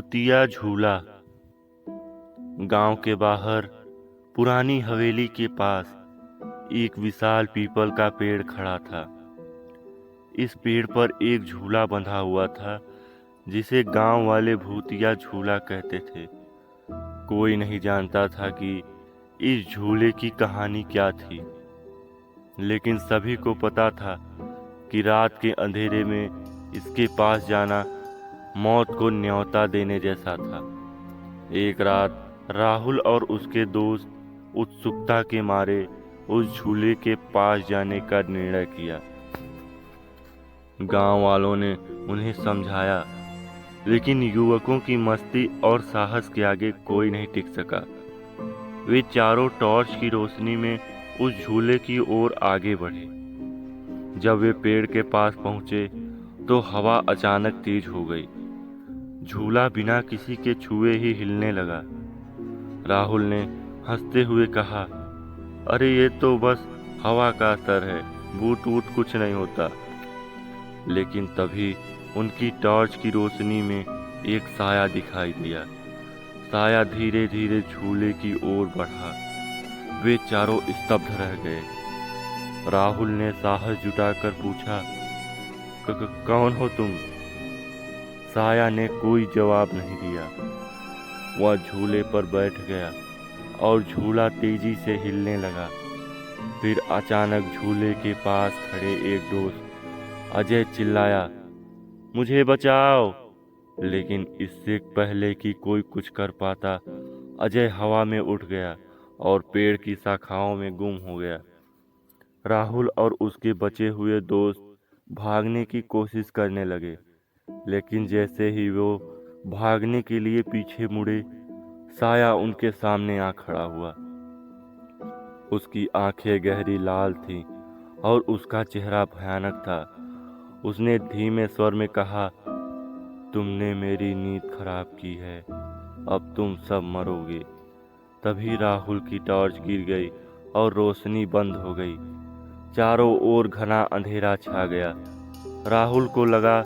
भूतिया झूला। गांव के बाहर पुरानी हवेली के पास एक विशाल पीपल का पेड़ खड़ा था। इस पेड़ पर एक झूला बंधा हुआ था जिसे गांव वाले भूतिया झूला कहते थे। कोई नहीं जानता था कि इस झूले की कहानी क्या थी, लेकिन सभी को पता था कि रात के अंधेरे में इसके पास जाना मौत को न्योता देने जैसा था। एक रात राहुल और उसके दोस्त उत्सुकता के मारे उस झूले के पास जाने का निर्णय किया। गांव वालों ने उन्हें समझाया, लेकिन युवकों की मस्ती और साहस के आगे कोई नहीं टिक सका। वे चारों टॉर्च की रोशनी में उस झूले की ओर आगे बढ़े। जब वे पेड़ के पास पहुंचे तो हवा अचानक तेज हो गई। झूला बिना किसी के छुए ही हिलने लगा। राहुल ने हंसते हुए कहा, अरे ये तो बस हवा का असर है, बूट वूट कुछ नहीं होता। लेकिन तभी उनकी टॉर्च की रोशनी में एक साया दिखाई दिया। साया धीरे धीरे झूले की ओर बढ़ा। वे चारों स्तब्ध रह गए। राहुल ने साहस जुटाकर पूछा, कौन हो तुम? साया ने कोई जवाब नहीं दिया। वह झूले पर बैठ गया और झूला तेजी से हिलने लगा। फिर अचानक झूले के पास खड़े एक दोस्त अजय चिल्लाया, मुझे बचाओ! लेकिन इससे पहले कि कोई कुछ कर पाता, अजय हवा में उठ गया और पेड़ की शाखाओं में गुम हो गया। राहुल और उसके बचे हुए दोस्त भागने की कोशिश करने लगे, लेकिन जैसे ही वो भागने के लिए पीछे मुड़े, साया उनके सामने आ खड़ा हुआ। उसकी आंखें गहरी लाल थीं और उसका चेहरा भयानक था। उसने धीमे स्वर में कहा, तुमने मेरी नींद खराब की है, अब तुम सब मरोगे। तभी राहुल की टॉर्च गिर गई और रोशनी बंद हो गई। चारों ओर घना अंधेरा छा गया। राहुल को लगा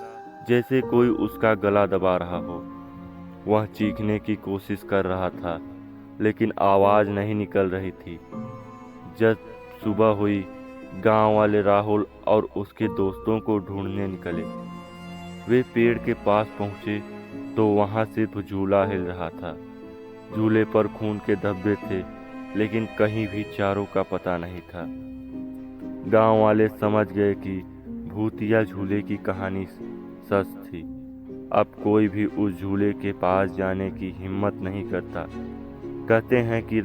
जैसे कोई उसका गला दबा रहा हो। वह चीखने की कोशिश कर रहा था, लेकिन आवाज़ नहीं निकल रही थी। जब सुबह हुई, गांव वाले राहुल और उसके दोस्तों को ढूंढने निकले। वे पेड़ के पास पहुंचे तो वहां सिर्फ झूला हिल रहा था। झूले पर खून के धब्बे थे, लेकिन कहीं भी चारों का पता नहीं था। गांव वाले समझ गए कि भूतिया झूले की कहानी सच थी। अब कोई भी उस झूले के पास जाने की हिम्मत नहीं करता। कहते हैं कि